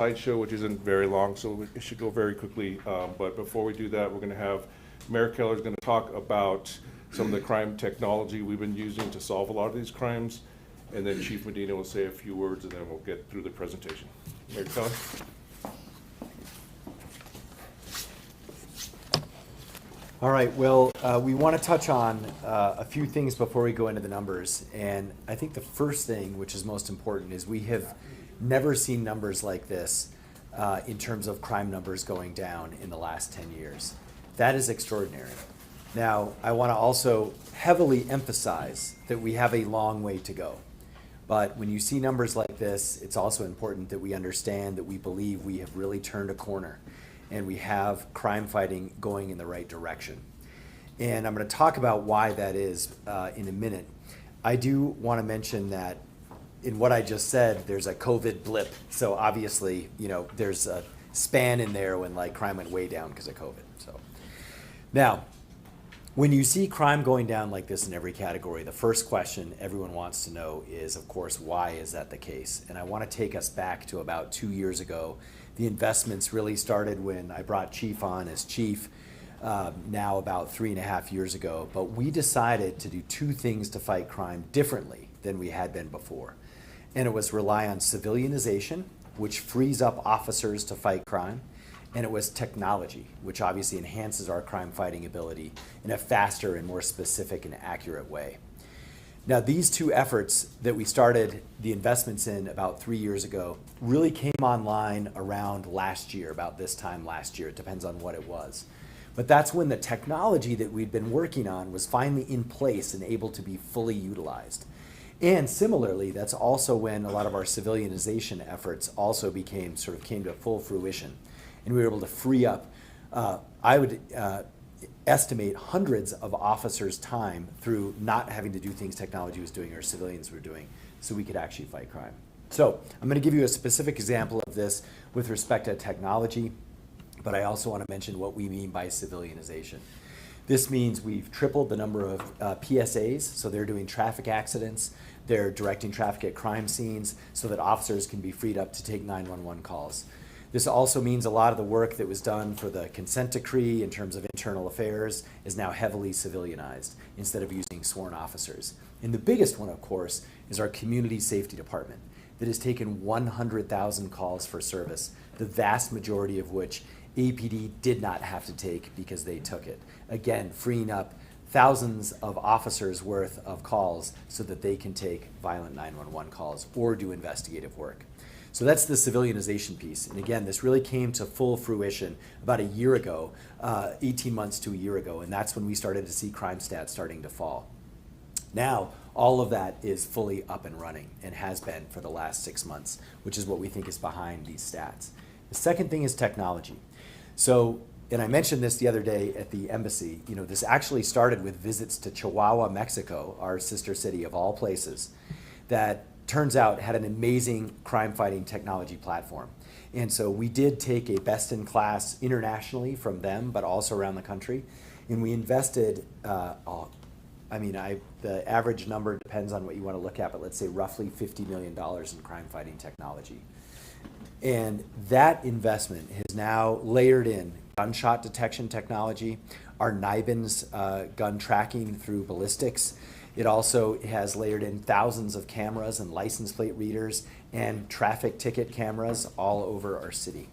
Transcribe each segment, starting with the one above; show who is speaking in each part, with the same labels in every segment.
Speaker 1: slideshow, which isn't very long, so it should go very quickly. But before we do that, we're going to have Mayor Keller is going to talk about some of the crime technology we've been using to solve a lot of these crimes, and then Chief Medina will say a few words, and then we'll get through the presentation. Mayor Keller.
Speaker 2: All right, well, we want to touch on a few things before we go into the numbers. And I think the first thing, which is most important, is we have never seen numbers like this in terms of crime numbers going down in the last 10 years. That is extraordinary. Now, I want to also heavily emphasize that we have a long way to go. But when you see numbers like this, it's also important that we understand that we believe we have really turned a corner and we have crime fighting going in the right direction. And I'm going to talk about why that is in a minute. I do want to mention that in what I just said, there's a COVID blip. So obviously, there's a span in there when crime went way down because of COVID. So now, when you see crime going down like this in every category, the first question everyone wants to know is, of course, why is that the case? And I want to take us back to about 2 years ago. The investments really started when I brought Chief on as chief, now about 3.5 years ago. But we decided to do two things to fight crime differently than we had been before. And it was rely on civilianization, which frees up officers to fight crime. And it was technology, which obviously enhances our crime fighting ability in a faster and more specific and accurate way. Now, these two efforts that we started the investments in about 3 years ago really came online around last year, about this time last year. It depends on what it was. But that's when the technology that we'd been working on was finally in place and able to be fully utilized. And similarly, that's also when a lot of our civilianization efforts also came to full fruition. And we were able to free up, I would estimate hundreds of officers' time through not having to do things technology was doing or civilians were doing, so we could actually fight crime. So I'm going to give you a specific example of this with respect to technology, but I also want to mention what we mean by civilianization. This means we've tripled the number of PSAs, so they're doing traffic accidents, they're directing traffic at crime scenes so that officers can be freed up to take 911 calls. This also means a lot of the work that was done for the consent decree in terms of internal affairs is now heavily civilianized instead of using sworn officers. And the biggest one, of course, is our community safety department that has taken 100,000 calls for service, the vast majority of which APD did not have to take because they took it. Again, freeing up thousands of officers worth of calls so that they can take violent 911 calls or do investigative work. So that's the civilianization piece. And again, this really came to full fruition about a year ago, 18 months to a year ago, and that's when we started to see crime stats starting to fall. Now, all of that is fully up and running and has been for the last 6 months, which is what we think is behind these stats. The second thing is technology. So, and I mentioned this the other day at the embassy, this actually started with visits to Chihuahua, Mexico, our sister city of all places, that turns out had an amazing crime fighting technology platform. And so we did take a best in class internationally from them, but also around the country. And we invested, the average number depends on what you want to look at, but let's say roughly $50 million in crime fighting technology. And that investment has now layered in gunshot detection technology, our NIBIN's gun tracking through ballistics. It also has layered in thousands of cameras and license plate readers and traffic ticket cameras all over our city.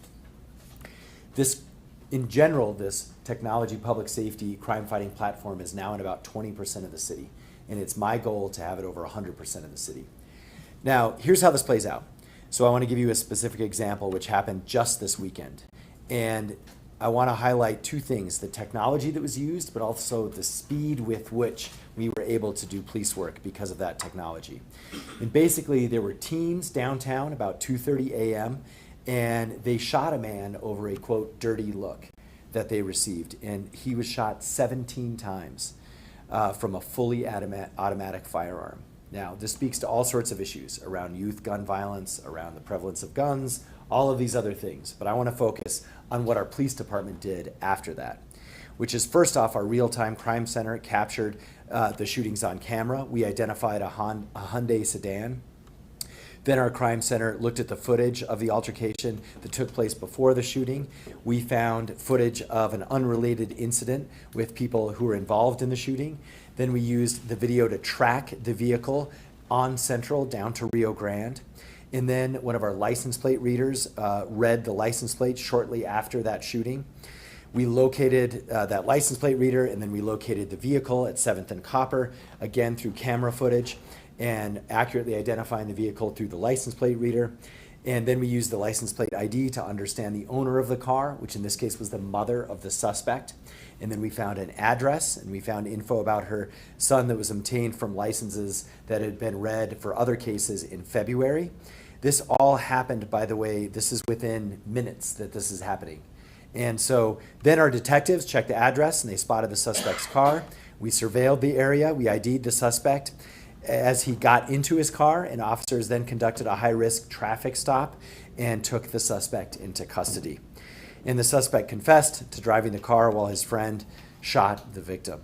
Speaker 2: In general, this technology public safety crime fighting platform is now in about 20% of the city, and it's my goal to have it over 100% of the city. Now, here's how this plays out. So I want to give you a specific example which happened just this weekend. And I want to highlight two things, the technology that was used, but also the speed with which we were able to do police work because of that technology. And basically, there were teens downtown about 2:30 a.m., and they shot a man over a, quote, dirty look that they received. And he was shot 17 times from a fully automatic firearm. Now, this speaks to all sorts of issues around youth gun violence, around the prevalence of guns, all of these other things. But I want to focus on what our police department did after that, which is first off, our real-time crime center captured the shootings on camera. We identified a Hyundai sedan Then our crime center looked at the footage of the altercation that took place before the shooting. We found footage of an unrelated incident with people who were involved in the shooting. Then we used the video to track the vehicle on Central down to Rio Grande. And then one of our license plate readers read the license plate shortly after that shooting. We located that license plate reader, and then we located the vehicle at 7th and Copper, again through camera footage, and accurately identifying the vehicle through the license plate reader. And then we used the license plate ID to understand the owner of the car, which in this case was the mother of the suspect. And then we found an address, and we found info about her son that was obtained from licenses that had been read for other cases in February. This all happened, by the way, this is within minutes that this is happening. And so then our detectives checked the address and they spotted the suspect's car. We surveilled the area, we ID'd the suspect as he got into his car, and officers then conducted a high-risk traffic stop and took the suspect into custody. And the suspect confessed to driving the car while his friend shot the victim.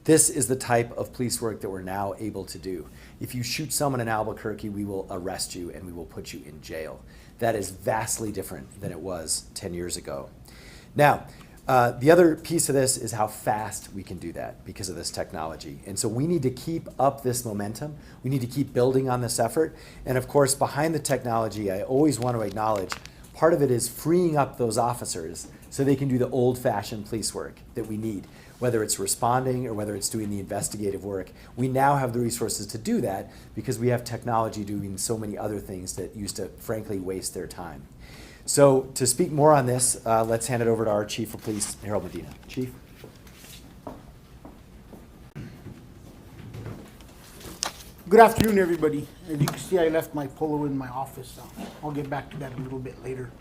Speaker 2: This is the type of police work that we're now able to do. If you shoot someone in Albuquerque, we will arrest you and we will put you in jail. That is vastly different than it was 10 years ago. Now, the other piece of this is how fast we can do that because of this technology. And so we need to keep up this momentum. We need to keep building on this effort. And of course, behind the technology, I always want to acknowledge part of it is freeing up those officers so they can do the old-fashioned police work that we need, whether it's responding or whether it's doing the investigative work. We now have the resources to do that because we have technology doing so many other things that used to, frankly, waste their time. So to speak more on this, let's hand it over to our Chief of Police, Harold Medina. Chief.
Speaker 3: Good afternoon, everybody. As you can see, I left my polo in my office. So I'll get back to that a little bit later.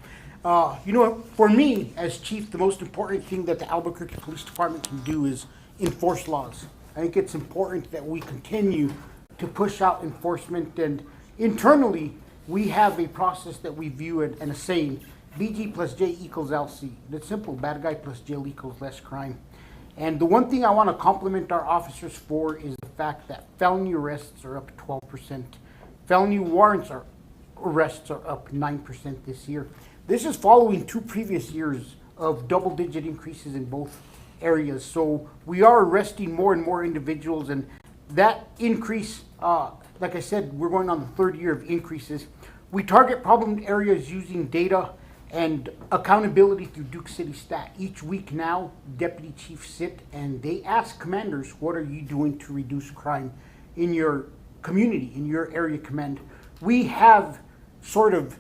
Speaker 3: For me, as chief, the most important thing that the Albuquerque Police Department can do is enforce laws. I think it's important that we continue to push out enforcement, and internally, we have a process that we view it and a saying, BG plus J equals LC. It's simple, bad guy plus jail equals less crime. And the one thing I want to compliment our officers for is the fact that felony arrests are up 12%. Felony warrants arrests are up 9% this year. This is following 2 previous years of double-digit increases in both areas. So we are arresting more and more individuals, and that increase, like I said, we're going on the 3rd year of increases. We target problem areas using data and accountability through Duke City Stat. Each week now, deputy chiefs sit and they ask commanders, what are you doing to reduce crime in your community, in your area command? We have sort of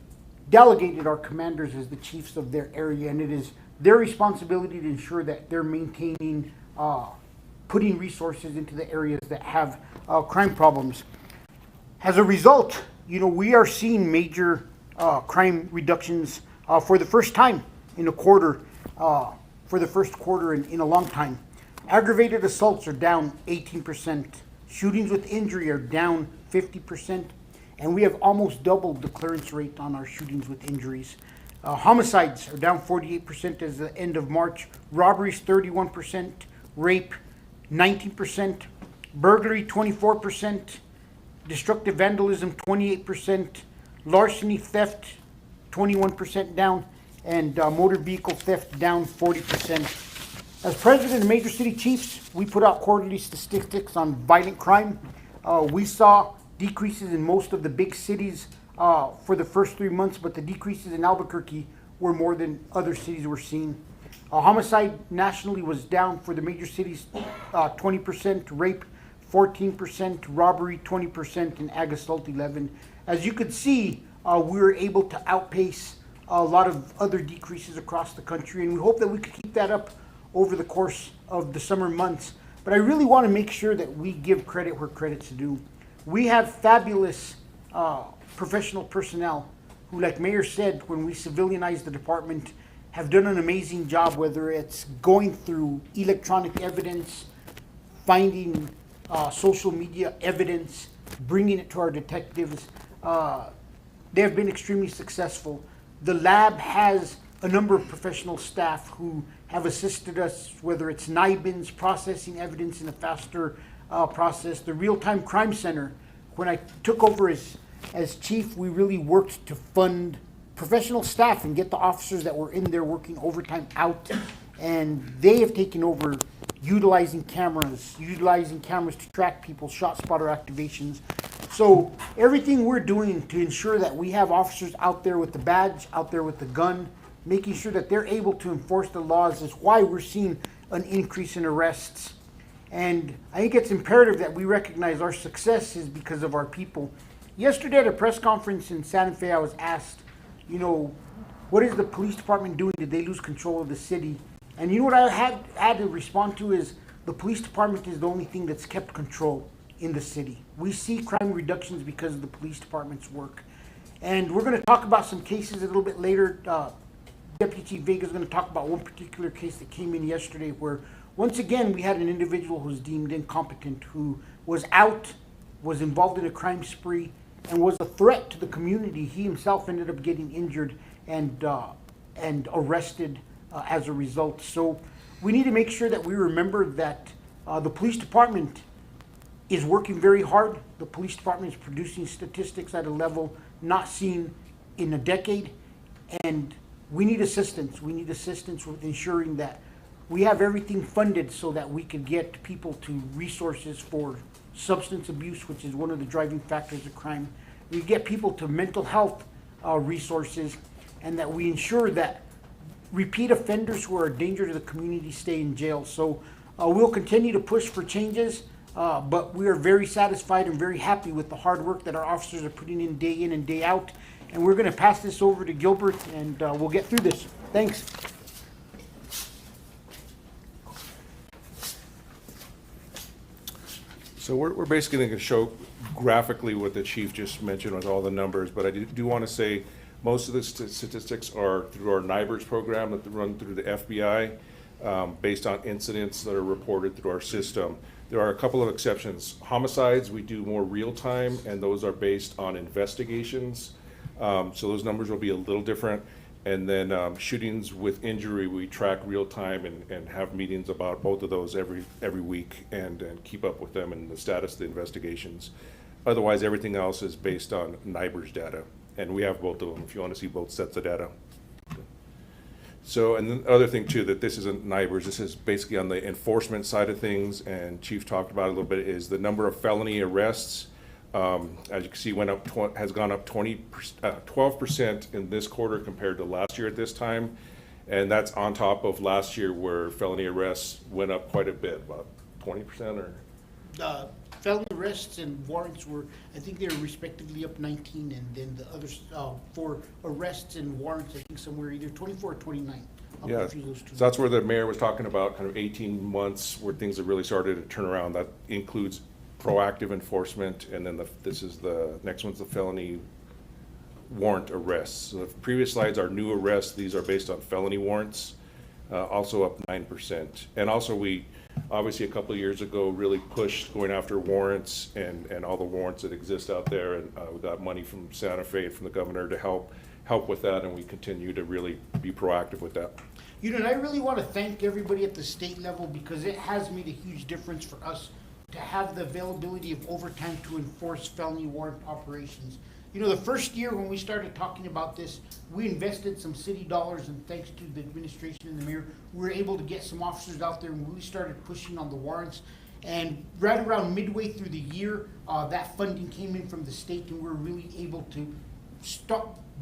Speaker 3: delegated our commanders as the chiefs of their area, and it is their responsibility to ensure that they're maintaining, putting resources into the areas that have crime problems. As a result, we are seeing major crime reductions for the first time in a quarter, for the first quarter in a long time. Aggravated assaults are down 18%. Shootings with injury are down 50%. And we have almost doubled the clearance rate on our shootings with injuries. Homicides are down 48% as the end of March. Robberies 31%. Rape 19%. Burglary 24%. Destructive vandalism 28%. Larceny theft 21% down. And motor vehicle theft down 40%. As president of Major City Chiefs, we put out quarterly statistics on violent crime. We saw decreases in most of the big cities for the first 3 months, but the decreases in Albuquerque were more than other cities were seeing. Homicide nationally was down for the major cities 20%, rape 14%, robbery 20%, and ag assault 11%. As you could see, we were able to outpace a lot of other decreases across the country, and we hope that we could keep that up over the course of the summer months. But I really want to make sure that we give credit where credit's due. We have fabulous professional personnel who, like Mayor said, when we civilianized the department, have done an amazing job, whether it's going through electronic evidence, finding social media evidence, bringing it to our detectives. They have been extremely successful. The lab has a number of professional staff who have assisted us, whether it's NIBINs, processing evidence in a faster process. The Real-Time Crime Center, when I took over as as chief, we really worked to fund professional staff and get the officers that were in there working overtime out. And they have taken over utilizing cameras to track people's shot spotter activations. So everything we're doing to ensure that we have officers out there with the badge, out there with the gun, making sure that they're able to enforce the laws is why we're seeing an increase in arrests. And I think it's imperative that we recognize our success is because of our people. Yesterday at a press conference in Santa Fe, I was asked, what is the police department doing? Did they lose control of the city? And you know what I had to respond to is the police department is the only thing that's kept control in the city. We see crime reductions because of the police department's work. And we're going to talk about some cases a little bit later. Deputy Chief Vega is going to talk about one particular case that came in yesterday where, once again, we had an individual who was deemed incompetent, who was out, was involved in a crime spree, and was a threat to the community. He himself ended up getting injured and arrested as a result. So we need to make sure that we remember that the police department is working very hard. The police department is producing statistics at a level not seen in a decade, and we need assistance. We need assistance with ensuring that we have everything funded so that we can get people to resources for substance abuse, which is one of the driving factors of crime. We get people to mental health resources, and that we ensure that repeat offenders who are a danger to the community stay in jail. So we'll continue to push for changes, but we are very satisfied and very happy with the hard work that our officers are putting in and day out. And we're going to pass this over to Gilbert, and we'll get through this. Thanks.
Speaker 1: So we're basically going to show graphically what the chief just mentioned with all the numbers, but I do want to say most of the statistics are through our NIBRS program that run through the FBI, based on incidents that are reported through our system. There are a couple of exceptions. Homicides, we do more real time, and those are based on investigations. So those numbers will be a little different. And then shootings with injury, we track real time and have meetings about both of those every week and keep up with them and the status of the investigations. Otherwise, everything else is based on NIBRS data, and we have both of them if you want to see both sets of data. So, and the other thing too, that this isn't NIBRS, this is basically on the enforcement side of things, and Chief talked about it a little bit, is the number of felony arrests. As you can see, has gone up 12% in this quarter compared to last year at this time. And that's on top of last year where felony arrests went up quite a bit, about 20% or?
Speaker 3: Felony arrests and warrants were, I think they were respectively up 19, and then the others for arrests and warrants, I think somewhere either 24 or 29.
Speaker 1: Yeah, so that's where the mayor was talking about kind of 18 months where things have really started to turn around. That includes proactive enforcement, and then this is the next one's the felony warrant arrests. So the previous slides are new arrests. These are based on felony warrants, also up 9%. And also we, obviously a couple of years ago, really pushed going after warrants and all the warrants that exist out there. And we got money from Santa Fe, from the governor to help with that, and we continue to really be proactive with that.
Speaker 3: You know, and I really want to thank everybody at the state level, because it has made a huge difference for us to have the availability of overtime to enforce felony warrant operations. You know, the first year when we started talking about this, we invested some city dollars, and thanks to the administration and the mayor, we were able to get some officers out there and really started pushing on the warrants. And right around midway through the year, that funding came in from the state, and we were really able to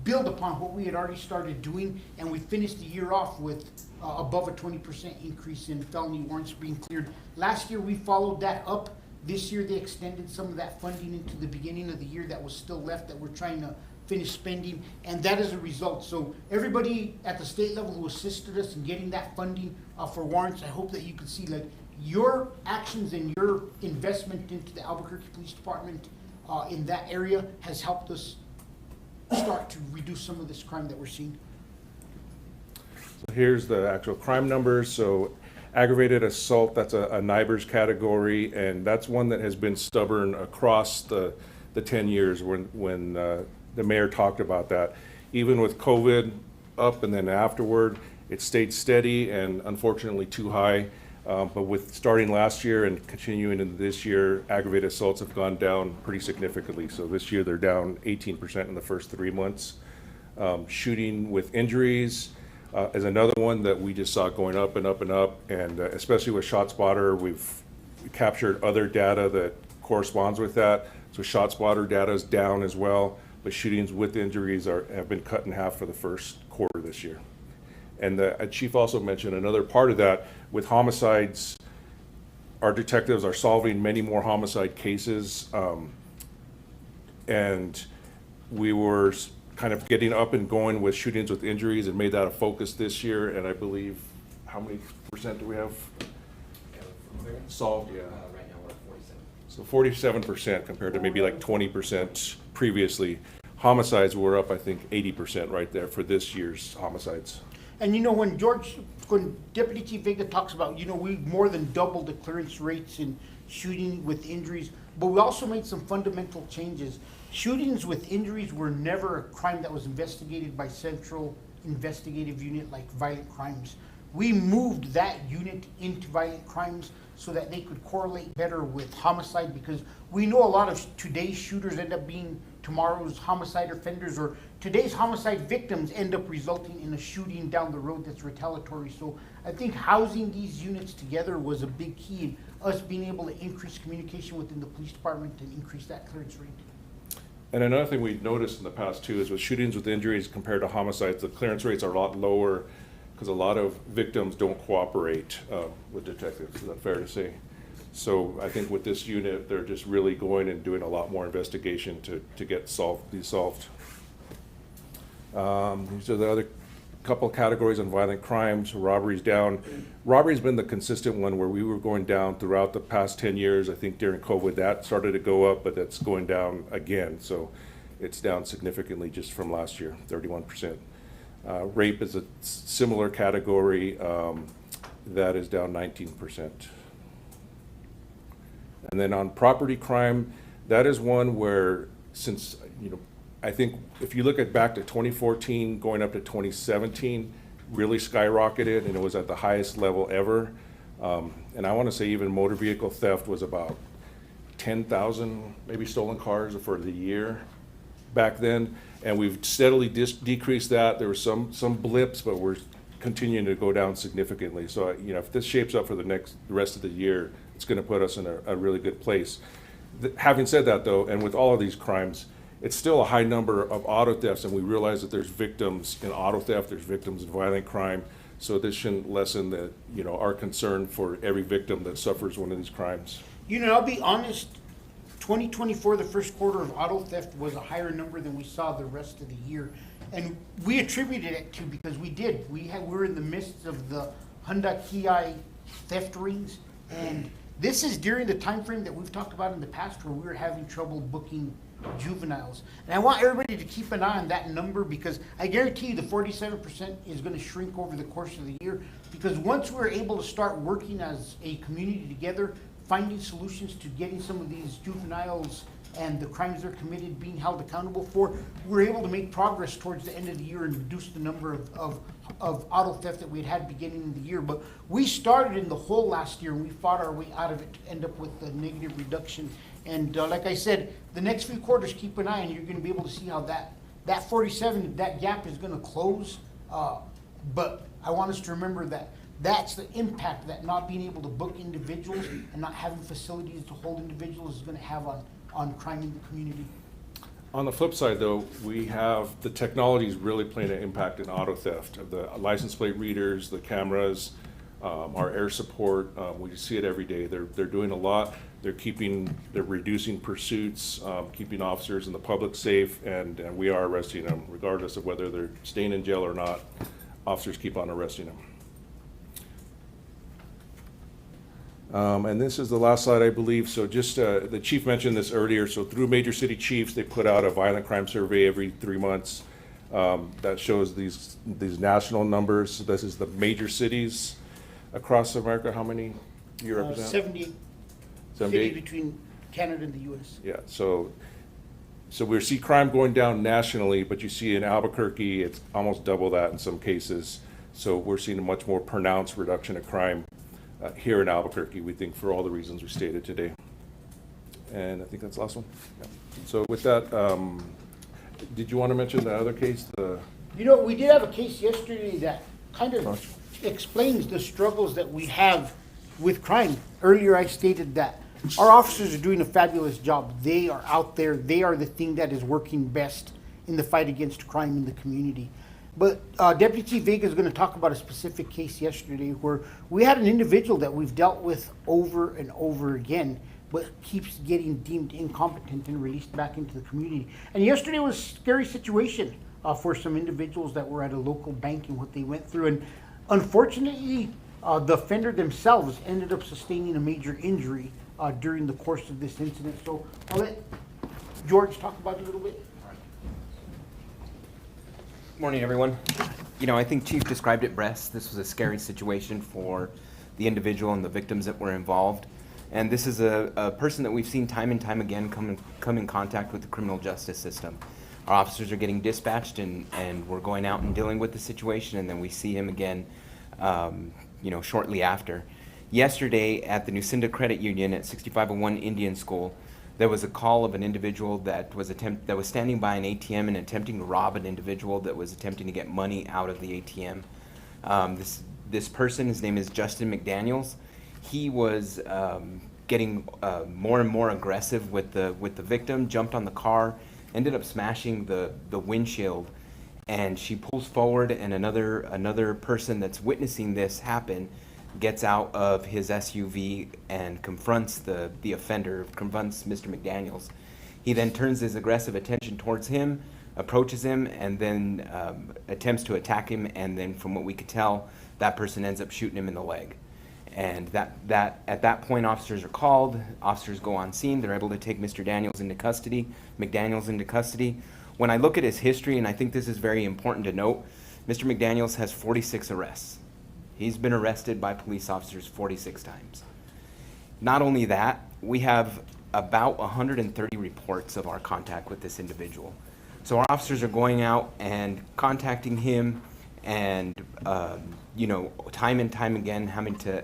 Speaker 3: build upon what we had already started doing, and we finished the year off with above a 20% increase in felony warrants being cleared. Last year we followed that up. This year they extended some of that funding into the beginning of the year that was still left, that we're trying to finish spending, and that is a result. So everybody at the state level who assisted us in getting that funding for warrants, I hope that you can see like your actions and your investment into the Albuquerque Police Department in that area has helped us start to reduce some of this crime that we're seeing.
Speaker 1: So here's the actual crime numbers. So aggravated assault, that's a NIBRS category, and that's one that has been stubborn across the 10 years when the mayor talked about that. Even with COVID up and then afterward, it stayed steady and unfortunately too high. But with starting last year and continuing into this year, aggravated assaults have gone down pretty significantly. So this year they're down 18% in the first 3 months. Shooting with injuries is another one that we just saw going up and up and up. And especially with ShotSpotter, we've captured other data that corresponds with that. So ShotSpotter data is down as well, but shootings with injuries have been cut in half for the first quarter this year. And the chief also mentioned another part of that with homicides. Our detectives are solving many more homicide cases, and we were kind of getting up and going with shootings with injuries and made that a focus this year. And I believe, how many percent do we have solved? Yeah.
Speaker 4: Right now we're at 47.
Speaker 1: So 47% compared to maybe like 20% previously. Homicides were up, I think, 80% right there for this year's homicides.
Speaker 3: And you know, when Deputy Chief Vega talks about, you know, we more than doubled the clearance rates in shooting with injuries, but we also made some fundamental changes. Shootings with injuries were never a crime that was investigated by Central Investigative Unit like violent crimes. We moved that unit into violent crimes so that they could correlate better with homicide, because we know a lot of today's shooters end up being tomorrow's homicide offenders, or today's homicide victims end up resulting in a shooting down the road that's retaliatory. So I think housing these units together was a big key in us being able to increase communication within the police department and increase that clearance rate.
Speaker 1: And another thing we've noticed in the past too is with shootings with injuries compared to homicides, the clearance rates are a lot lower because a lot of victims don't cooperate with detectives. Is that fair to say? So I think with this unit, they're just really going and doing a lot more investigation to get these solved. These are the other couple categories on violent crimes. Robberies down. Robbery's been the consistent one where we were going down throughout the past 10 years. I think during COVID that started to go up, but that's going down again. So it's down significantly just from last year, 31%. Rape is a similar category, that is down 19%. And then on property crime, that is one where, since, you know, I think if you look at back to 2014 going up to 2017, really skyrocketed, and it was at the highest level ever. And I want to say even motor vehicle theft was about 10,000 maybe stolen cars for the year back then, and we've steadily decreased that. There were some blips, but we're continuing to go down significantly. So you know, if this shapes up for the rest of the year, it's going to put us in a really good place. Having said that though, and with all of these crimes, it's still a high number of auto thefts, and we realize that there's victims in auto theft, there's victims in violent crime. So this shouldn't lessen our concern for every victim that suffers one of these crimes.
Speaker 3: You know, I'll be honest, 2024, the first quarter of auto theft was a higher number than we saw the rest of the year. And we attributed it to, because we were in the midst of the Honda Kia theft rings. And this is during the time frame that we've talked about in the past where we were having trouble booking juveniles. And I want everybody to keep an eye on that number, because I guarantee you the 47% is going to shrink over the course of the year, because once we're able to start working as a community together, finding solutions to getting some of these juveniles and the crimes they're committed being held accountable for, we're able to make progress towards the end of the year and reduce the number of auto theft that we had beginning of the year. But we started in the hole last year, and we fought our way out of it to end up with a negative reduction. And like I said, the next few quarters, keep an eye, and you're going to be able to see how that 47, that gap is going to close. But I want us to remember that that's the impact that not being able to book individuals and not having facilities to hold individuals is going to have on crime in the community.
Speaker 1: On the flip side though, we have the technology is really playing an impact in auto theft. The license plate readers, the cameras, our air support, we see it every day. They're doing a lot. They're reducing pursuits, keeping officers and the public safe, and we are arresting them regardless of whether they're staying in jail or not. Officers keep on arresting them. And this is the last slide, I believe. So just the chief mentioned this earlier. So through Major City Chiefs, they put out a violent crime survey every 3 months that shows these national numbers. So this is the major cities across America. How many do you represent?
Speaker 3: 78 cities between Canada and the U.S.
Speaker 1: Yeah. So we see crime going down nationally, but you see in Albuquerque, it's almost double that in some cases. So we're seeing a much more pronounced reduction of crime here in Albuquerque, we think for all the reasons we stated today. And I think that's the last one. Yeah. So with that, did you want to mention the other case?
Speaker 3: You know, we did have a case yesterday that kind of explains the struggles that we have with crime. Earlier, I stated that our officers are doing a fabulous job. They are out there. They are the thing that is working best in the fight against crime in the community. But Deputy Chief Vega is going to talk about a specific case yesterday where we had an individual that we've dealt with over and over again, but keeps getting deemed incompetent and released back into the community. And yesterday was a scary situation for some individuals that were at a local bank and what they went through. And unfortunately, the offender themselves ended up sustaining a major injury during the course of this incident. So I'll let George talk about it a little bit.
Speaker 5: Morning, everyone. You know, I think Chief described it best. This was a scary situation for the individual and the victims that were involved. And this is a person that we've seen time and time again come in contact with the criminal justice system. Our officers are getting dispatched and we're going out and dealing with the situation, and then we see him again, you know, shortly after. Yesterday at the Nucinda Credit Union at 6501 Indian School, there was a call of an individual that was standing by an ATM and attempting to rob an individual that was attempting to get money out of the ATM. This person, his name is Justin McDaniels. He was getting more and more aggressive with the victim, jumped on the car, ended up smashing the windshield, and she pulls forward, and another person that's witnessing this happen gets out of his SUV and confronts the offender, confronts Mr. McDaniels. He then turns his aggressive attention towards him, approaches him, and then attempts to attack him, and then from what we could tell, that person ends up shooting him in the leg. And at that point, officers are called, officers go on scene, they're able to take Mr. McDaniels into custody. When I look at his history, and I think this is very important to note, Mr. McDaniels has 46 arrests. He's been arrested by police officers 46 times. Not only that, we have about 130 reports of our contact with this individual. So our officers are going out and contacting him, and you know, time and time again having to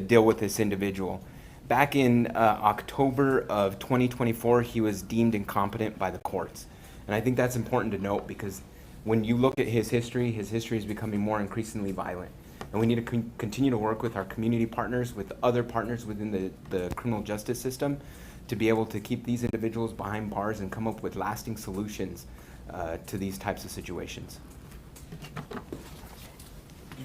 Speaker 5: deal with this individual. Back in October of 2024, he was deemed incompetent by the courts. And I think that's important to note, because when you look at his history is becoming more increasingly violent. And we need to continue to work with our community partners, with other partners within the criminal justice system, to be able to keep these individuals behind bars and come up with lasting solutions to these types of situations.
Speaker 1: Do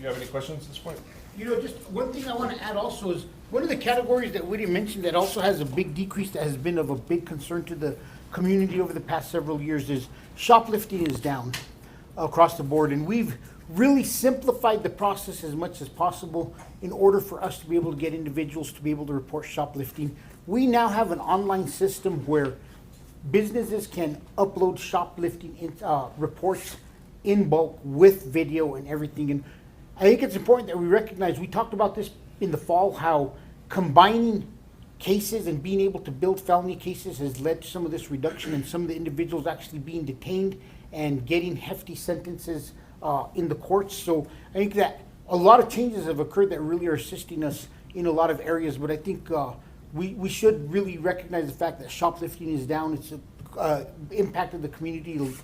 Speaker 1: you have any questions at this point?
Speaker 3: You know, just one thing I want to add also is one of the categories that we didn't mention that also has a big decrease that has been of a big concern to the community over the past several years is shoplifting is down across the board. And we've really simplified the process as much as possible in order for us to be able to get individuals to be able to report shoplifting. We now have an online system where businesses can upload shoplifting reports in bulk with video and everything. And I think it's important that we recognize, we talked about this in the fall, how combining cases and being able to build felony cases has led to some of this reduction and some of the individuals actually being detained and getting hefty sentences in the courts. So I think that a lot of changes have occurred that really are assisting us in a lot of areas, but I think we should really recognize the fact that shoplifting is down. It's impacted the community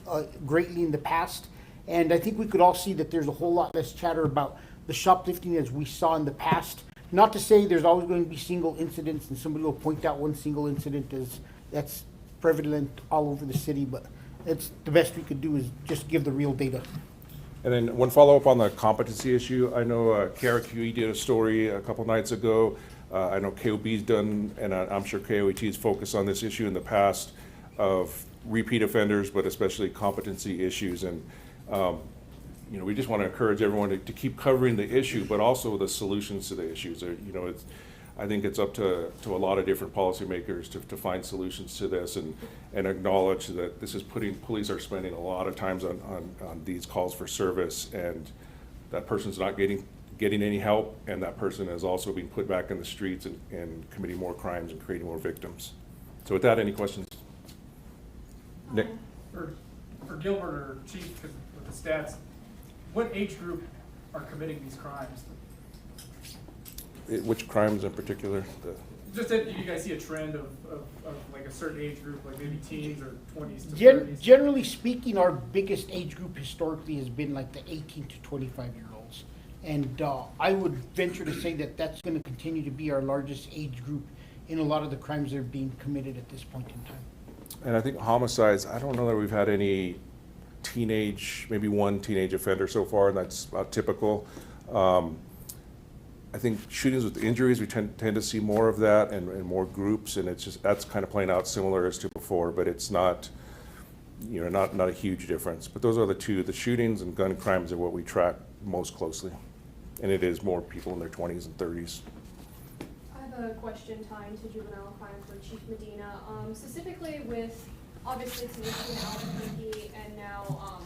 Speaker 3: greatly in the past. And I think we could all see that there's a whole lot less chatter about the shoplifting as we saw in the past. Not to say there's always going to be single incidents and somebody will point out one single incident that's prevalent all over the city, but it's the best we could do is just give the real data.
Speaker 1: And then one follow-up on the competency issue. I know KRQE did a story a couple nights ago. I know KOB's done, and I'm sure KOAT has focused on this issue in the past of repeat offenders, but especially competency issues. And you know, we just want to encourage everyone to keep covering the issue, but also the solutions to the issues. You know, I think it's up to a lot of different policymakers to find solutions to this and acknowledge that this is police are spending a lot of times on these calls for service, and that person's not getting any help, and that person is also being put back in the streets and committing more crimes and creating more victims. So with that, any questions? Nick?
Speaker 6: For Gilbert or Chief, 'cause with the stats, what age group are committing these crimes?
Speaker 1: Which crimes in particular?
Speaker 6: Just that you guys see a trend of like a certain age group, like maybe teens or 20s to 30s.
Speaker 3: Generally speaking, our biggest age group historically has been like the 18 to 25-year-olds. And I would venture to say that that's going to continue to be our largest age group in a lot of the crimes that are being committed at this point in time.
Speaker 1: And I think homicides, I don't know that we've had any maybe one teenage offender so far, and that's about typical. I think shootings with injuries, we tend to see more of that and more groups, and that's kind of playing out similar as to before, but it's not, not a huge difference. But those are the two, the shootings and gun crimes are what we track most closely. And it is more people in their 20s and 30s.
Speaker 7: I have a question tying to juvenile crime for Chief Medina. Specifically with, obviously it's in Albuquerque, and now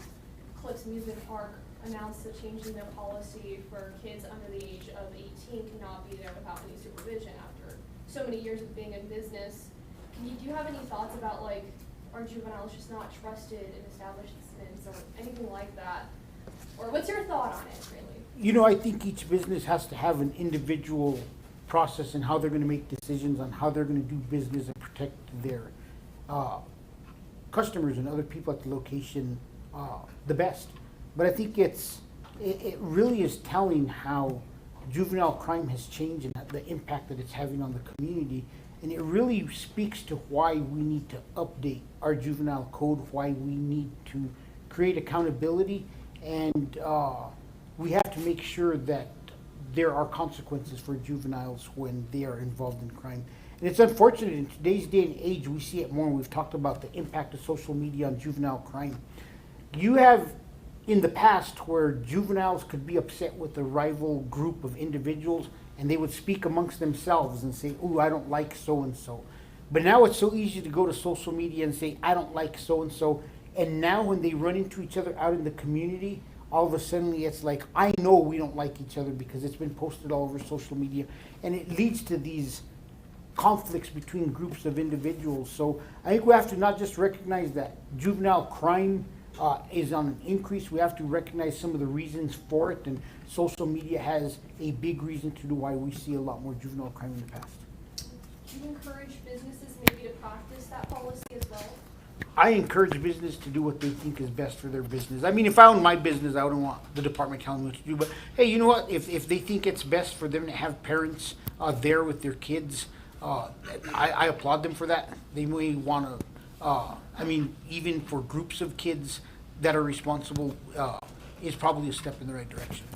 Speaker 7: Cliffs Amusement Park announced a change in their policy for kids under the age of 18 cannot be there without any supervision after so many years of being in business. Do you have any thoughts about, like, are juveniles just not trusted in establishments or anything like that? Or what's your thought on it, really?
Speaker 3: I think each business has to have an individual process in how they're going to make decisions on how they're going to do business and protect their customers and other people at the location the best. But I think it really is telling how juvenile crime has changed and the impact that it's having on the community. And it really speaks to why we need to update our juvenile code, why we need to create accountability, and we have to make sure that there are consequences for juveniles when they are involved in crime. And it's unfortunate in today's day and age, we see it more. We've talked about the impact of social media on juvenile crime. You have in the past where juveniles could be upset with a rival group of individuals and they would speak amongst themselves and say, "Ooh, I don't like so-and-so." But now it's so easy to go to social media and say, "I don't like so-and-so." And now when they run into each other out in the community, all of a sudden it's like, I know we don't like each other because it's been posted all over social media. And it leads to these conflicts between groups of individuals. So I think we have to not just recognize that juvenile crime is on an increase. We have to recognize some of the reasons for it, and social media has a big reason to do why we see a lot more juvenile crime in the past.
Speaker 7: Do you encourage businesses maybe to practice that policy as well?
Speaker 3: I encourage business to do what they think is best for their business. I mean, if I own my business, I wouldn't want the department telling me what to do. But hey, you know what? If they think it's best for them to have parents there with their kids, I applaud them for that. They may want to. Even for groups of kids that are responsible, is probably a step in the right direction.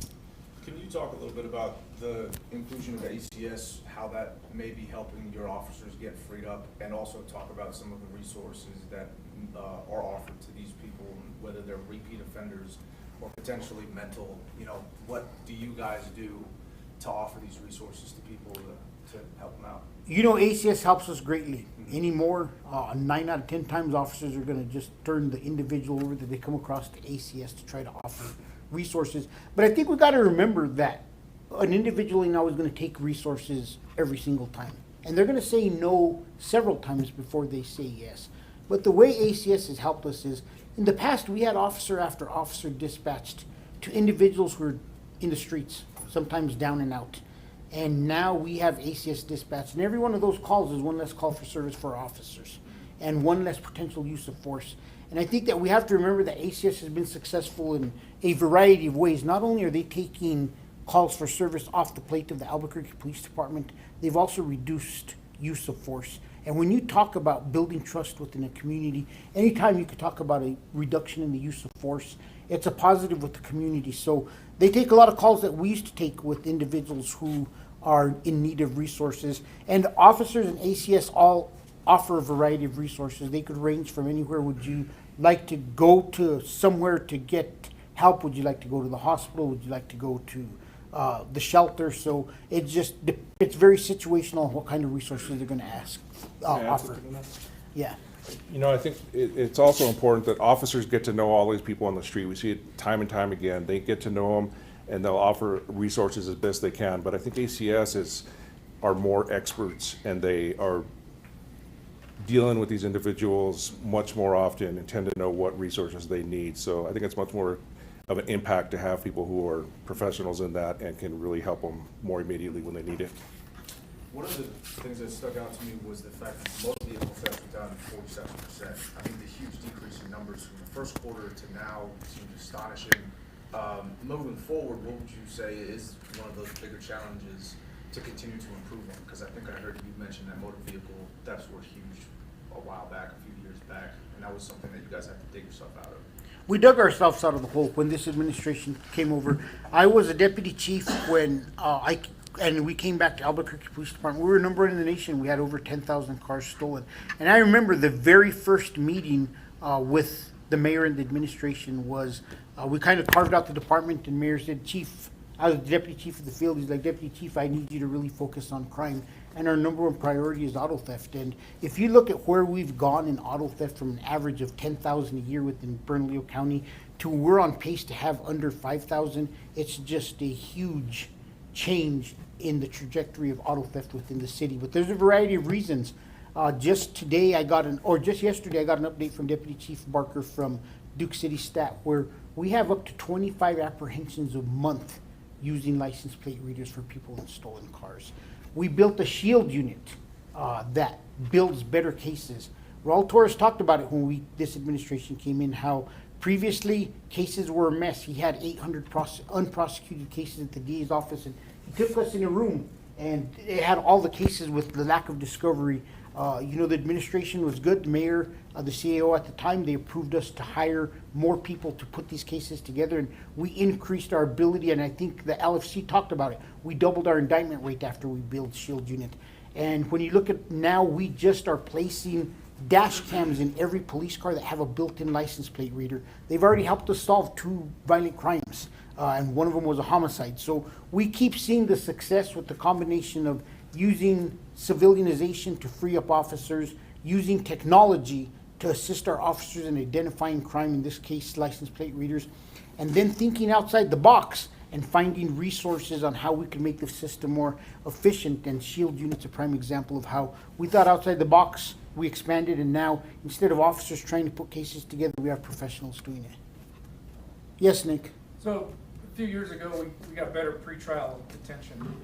Speaker 8: Can you talk a little bit about the inclusion of ACS, how that may be helping your officers get freed up, and also talk about some of the resources that are offered to these people, whether they're repeat offenders or potentially mental? What do you guys do to offer these resources to people to help them out?
Speaker 3: ACS helps us greatly. Anymore, 9 out of 10 times officers are going to just turn the individual over that they come across to ACS to try to offer resources. But I think we've got to remember that an individual ain't always going to take resources every single time. And they're going to say no several times before they say yes. But the way ACS has helped us is, in the past, we had officer after officer dispatched to individuals who were in the streets, sometimes down and out. And now we have ACS dispatch, and every one of those calls is one less call for service for officers and one less potential use of force. And I think that we have to remember that ACS has been successful in a variety of ways. Not only are they taking calls for service off the plate of the Albuquerque Police Department, they've also reduced use of force. And when you talk about building trust within a community, anytime you could talk about a reduction in the use of force, it's a positive with the community. So they take a lot of calls that we used to take with individuals who are in need of resources. And officers and ACS all offer a variety of resources. They could range from anywhere. Would you like to go to somewhere to get help? Would you like to go to the hospital? Would you like to go to the shelter? So it's very situational on what kind of resources they're going to offer. Yeah.
Speaker 1: I think it's also important that officers get to know all these people on the street. We see it time and time again. They get to know them, and they'll offer resources as best they can. But I think ACS are more experts, and they are dealing with these individuals much more often and tend to know what resources they need. So I think it's much more of an impact to have people who are professionals in that and can really help them more immediately when they need it.
Speaker 8: One of the things that stuck out to me was the fact that motor vehicle theft was down 47%. I think the huge decrease in numbers from the first quarter to now seems astonishing. Moving forward, what would you say is one of those bigger challenges to continue to improve on? Because I think I heard you mention that motor vehicle thefts were huge a while back, a few years back, and that was something that you guys had to dig yourself out of.
Speaker 3: We dug ourselves out of the hole when this administration came over. I was a deputy chief when and we came back to Albuquerque Police Department. We were number one in the nation. We had over 10,000 cars stolen. And I remember the very first meeting with the mayor and the administration was, we kind of carved out the department, and mayor said, Chief, I was the deputy chief of the field. He's like, Deputy Chief, I need you to really focus on crime. And our number one priority is auto theft. And if you look at where we've gone in auto theft from an average of 10,000 a year within Bernalillo County to we're on pace to have under 5,000, it's just a huge change in the trajectory of auto theft within the city. But there's a variety of reasons. Just yesterday, I got an update from Deputy Chief Barker from Duke City Stat, where we have up to 25 apprehensions a month using license plate readers for people in stolen cars. We built a shield unit that builds better cases. Raul Torres talked about it when this administration came in, how previously cases were a mess. He had 800 unprosecuted cases at the DA's office, and he took us in a room and it had all the cases with the lack of discovery. The administration was good. The mayor, the CAO at the time, they approved us to hire more people to put these cases together, and we increased our ability, and I think the LFC talked about it. We doubled our indictment rate after we built Shield Unit. And when you look at now, we just are placing dash cams in every police car that have a built-in license plate reader. They've already helped us solve 2 violent crimes, and one of them was a homicide. So we keep seeing the success with the combination of using civilianization to free up officers, using technology to assist our officers in identifying crime, in this case license plate readers, and then thinking outside the box and finding resources on how we can make the system more efficient. And Shield Unit's a prime example of how we thought outside the box, we expanded, and now instead of officers trying to put cases together, we have professionals doing it. Yes, Nick?
Speaker 6: So a few years ago, we got better pretrial detention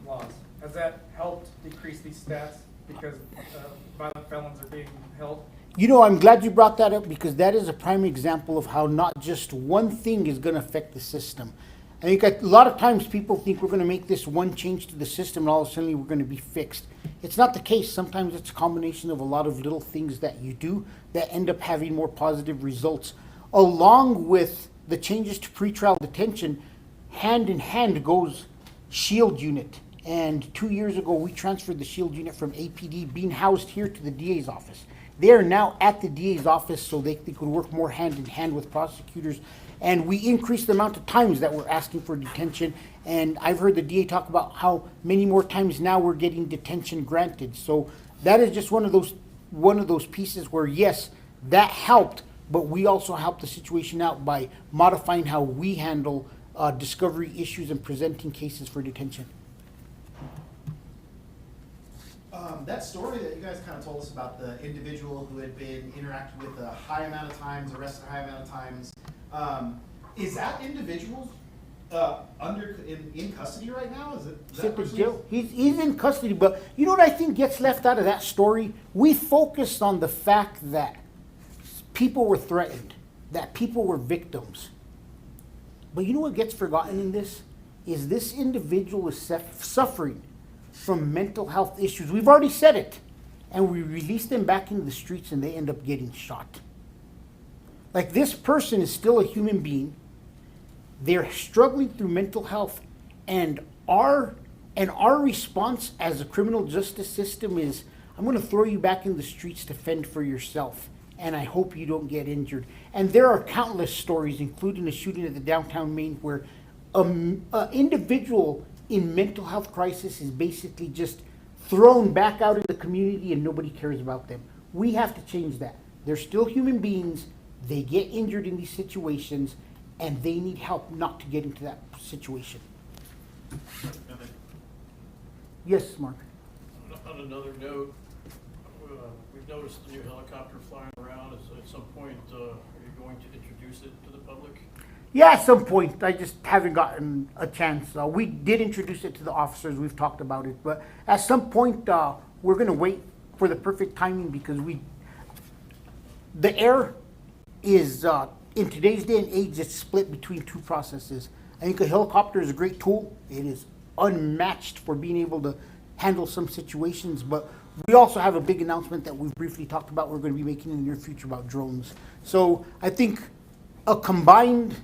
Speaker 6: laws. Has that helped decrease these stats because violent felons are being held?
Speaker 3: I'm glad you brought that up, because that is a prime example of how not just one thing is going to affect the system. I think a lot of times people think we're going to make this one change to the system and all of a sudden we're going to be fixed. It's not the case. Sometimes it's a combination of a lot of little things that you do that end up having more positive results. Along with the changes to pretrial detention, hand in hand goes Shield Unit. And 2 years ago, we transferred the Shield Unit from APD being housed here to the DA's office. They are now at the DA's office so they could work more hand in hand with prosecutors. And we increased the amount of times that we're asking for detention. And I've heard the DA talk about how many more times now we're getting detention granted. So that is just one of those pieces where, yes, that helped, but we also helped the situation out by modifying how we handle discovery issues and presenting cases for detention.
Speaker 9: That story that you guys kind of told us about the individual who had been interacted with a high amount of times, arrested a high amount of times, is that individual in custody right now? Is that person?
Speaker 3: Jail. He's in custody, but you know what I think gets left out of that story? We focused on the fact that people were threatened, that people were victims. But you know what gets forgotten in this? Is this individual is suffering from mental health issues. We've already said it. And we release them back into the streets and they end up getting shot. Like, this person is still a human being. They're struggling through mental health. And our response as a criminal justice system is, I'm going to throw you back in the streets to fend for yourself. And I hope you don't get injured. And there are countless stories, including a shooting at the downtown Maine, where an individual in mental health crisis is basically just thrown back out in the community and nobody cares about them. We have to change that. They're still human beings. They get injured in these situations and they need help not to get into that situation. Yes, Mark.
Speaker 10: On another note, we've noticed the new helicopter flying around. At some point, are you going to introduce it to the public?
Speaker 3: Yeah, at some point. I just haven't gotten a chance. We did introduce it to the officers. We've talked about it, but at some point, we're going to wait for the perfect timing because the air is in today's day and age, it's split between two processes. I think a helicopter is a great tool. It is unmatched for being able to handle some situations, but we also have a big announcement that we've briefly talked about we're going to be making in the near future about drones. So I think a combined